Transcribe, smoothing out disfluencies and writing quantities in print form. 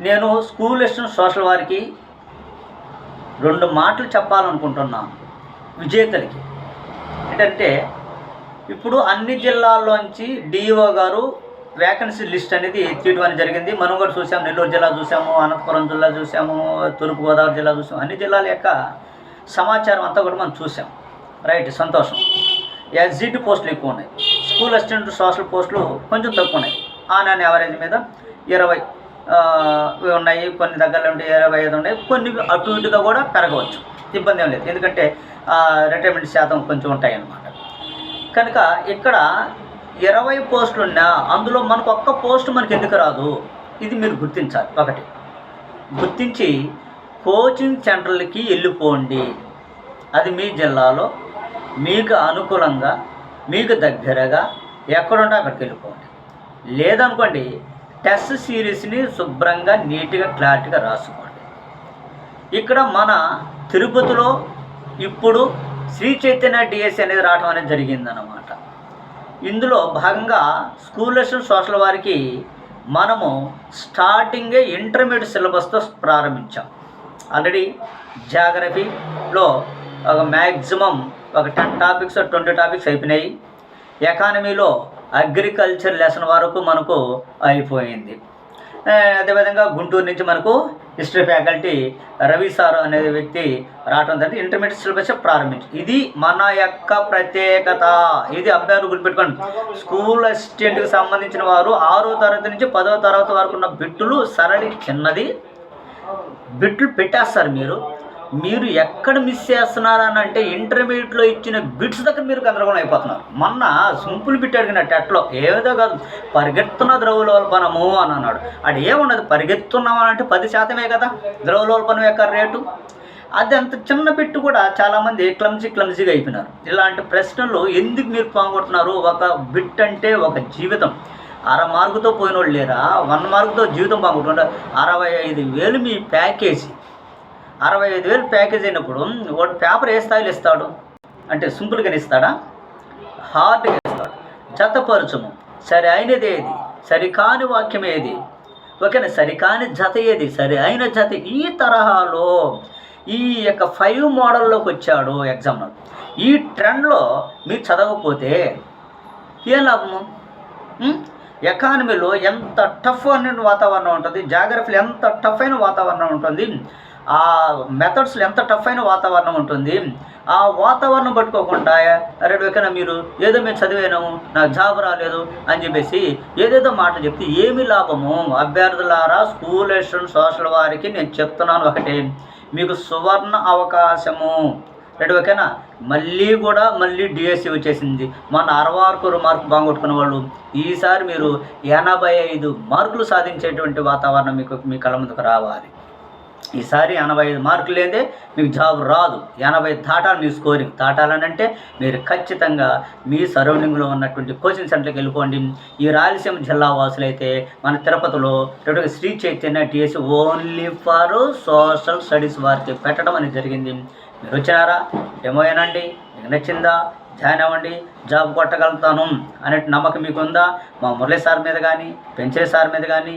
నేను school assistant social వారికి 2 మాటలు చెప్పాలనుకుంటున్నాను విజేతలకి. ఏంటంటే ఇప్పుడు అన్ని జిల్లాల్లోంచి డిఈఓ గారు వేకెన్సీ లిస్ట్ అనేది తీయడం అనేది జరిగింది. మనం కూడా చూసాము, నెల్లూరు జిల్లా చూసాము, అనంతపురం జిల్లా చూసాము, తూర్పుగోదావరి జిల్లా చూసాము. అన్ని జిల్లాల యొక్క సమాచారం అంతా కూడా మనం చూసాం. రైట్, సంతోషం. ఎస్జిటి పోస్టులు ఎక్కువ ఉన్నాయి, స్కూల్ అసిస్టెంట్ సోషల్ పోస్టులు కొంచెం తక్కువ ఉన్నాయి. ఆన్ యావరేజ్ మీద 20 ఉన్నాయి, కొన్ని దగ్గరలో ఉంటే 25 ఉన్నాయి, కొన్ని అటు ఇటుగా కూడా పెరగవచ్చు, ఇబ్బంది ఏం లేదు. ఎందుకంటే రిటైర్మెంట్ శాతం కొంచెం ఉంటాయి అన్నమాట. కనుక ఇక్కడ 20 పోస్టులు ఉన్నా అందులో మనకు ఒక్క పోస్టు మనకి ఎందుకు రాదు, ఇది మీరు గుర్తించాలి. ఒకటి గుర్తించి కోచింగ్ సెంటర్లకి వెళ్ళిపోండి. అది మీ జిల్లాలో మీకు అనుకూలంగా మీకు దగ్గరగా ఎక్కడుంటే అక్కడికి వెళ్ళిపోండి. లేదనుకోండి, టెస్ట్ సిరీస్ని శుభ్రంగా నీట్గా క్లారిటీగా రాసుకోండి. ఇక్కడ మన తిరుపతిలో ఇప్పుడు శ్రీ చైతన్య డిఎస్సి అనేది రావడం అనేది జరిగిందన్నమాట. ఇందులో భాగంగా స్కూల్ అసిస్టెంట్ సోషల్ వారికి మనము స్టార్టింగే ఇంటర్మీడియట్ సిలబస్తో ప్రారంభించాం. ఆల్రెడీ జాగ్రఫీలో ఒక మ్యాక్సిమం ఒక 10 టాపిక్స్ 20 టాపిక్స్ అయిపోయినాయి. ఎకానమీలో అగ్రికల్చర్ లెసన్ వరకు మనకు అయిపోయింది. అదేవిధంగా గుంటూరు నుంచి మనకు హిస్టరీ ఫ్యాకల్టీ రవి సార్ అనే వ్యక్తి రావడం జరిగింది. ఇంటర్మీడియట్ సిలబస్ ప్రారంభించి, ఇది మన యొక్క ప్రత్యేకత. ఇది అభ్యర్థులు గుర్తుపెట్టుకోండి. స్కూల్ అసిస్టెంట్కి సంబంధించిన వారు 6వ తరగతి నుంచి 10వ తరగతి వరకు ఉన్న బిట్టులు సరళి చిన్నది బిట్లు పెట్టేస్తారు. మీరు ఎక్కడ మిస్ చేస్తున్నారని అంటే ఇంటర్మీడియట్లో ఇచ్చిన బిట్స్ దగ్గర మీరు గందరగోళం అయిపోతున్నారు. మొన్న సింపుల్ బిట్ అడిగిన టెట్లో ఏదో కాదు, పరిగెత్తున్న ద్రవలోల్పనము అని అన్నాడు. అది ఏమున్నది, పరిగెత్తున్నామని అంటే 10% కదా ద్రవలోల్పనం యొక్క రేటు. అది అంత చిన్న బిట్టు కూడా చాలామంది క్లమ్జీగా అయిపోయినారు. ఇలాంటి ప్రశ్నలు ఎందుకు మీరు పోగొడుతున్నారు? ఒక బిట్ అంటే ఒక జీవితం. 1/2 మార్కుతో పోయిన వాళ్ళు లేరా? 1 మార్కుతో జీవితం పోగొట్టుకుంటారు. 65,000 మీ ప్యాకేజీ. 65,000 ప్యాకేజ్ అయినప్పుడు వాడు పేపర్ ఏ స్థాయిలో ఇస్తాడు అంటే సింపుల్గా ఇస్తాడా, హార్డ్గా ఇస్తాడు. జతపరచము, సరి అయినది ఏది, సరికాని వాక్యం ఏది, ఓకేనా, సరికాని జత ఏది, సరి అయిన జత. ఈ తరహాలో ఈ యొక్క 5 మోడల్లోకి వచ్చాడు ఎగ్జామ్లో. ఈ ట్రెండ్లో మీరు చదవకపోతే ఏం లాభము? ఎకానమీలో ఎంత టఫ్ అయిన వాతావరణం ఉంటుంది, జాగ్రఫీలో ఎంత టఫ్ అయిన వాతావరణం ఉంటుంది, ఆ మెథడ్స్లో ఎంత టఫ్ అయిన వాతావరణం ఉంటుంది. ఆ వాతావరణం పట్టుకోకుండా ఎక్కడైనా మీరు ఏదో మేము చదివాము నాకు జాబ్ రాలేదు అని చెప్పేసి ఏదేదో మాటలు చెప్తే ఏమి లాభము? అభ్యర్థులారా, స్కూల్ అసిస్టెంట్ సోషల్ వారికి నేను చెప్తున్నాను ఒకటే, మీకు సువర్ణ అవకాశము. ఓకేనా. మళ్ళీ డిఎస్సి వచ్చేసింది. మన 66 మార్కులు బాగొట్టుకున్న వాళ్ళు ఈసారి మీరు 85 మార్కులు సాధించేటువంటి వాతావరణం మీ కళ్ళ ముందుకు రావాలి. ఈసారి 85 మార్కులు లేదే మీకు జాబ్ రాదు. 80 దాటాలి మీ స్కోరింగ్. దాటాలనంటే మీరు ఖచ్చితంగా మీ సరౌండింగ్లో ఉన్నటువంటి కోచింగ్ సెంటర్కి వెళ్ళిపోండి. ఈ రాయలసీమ జిల్లా వాసులైతే మన తిరుపతిలో Shri Chaitanya DSC only for social studies వారికి పెట్టడం అనేది జరిగింది. మీరు వచ్చినారా? డెమో ఏనండి, మీకు నచ్చిందా? జాయిన్ అవ్వండి, జాబ్ కొట్టగలుగుతాను అనే నమ్మకం మీకు ఉందా? మా మురళీ సార్ మీద కానీ, పెంచే సార్ మీద కానీ,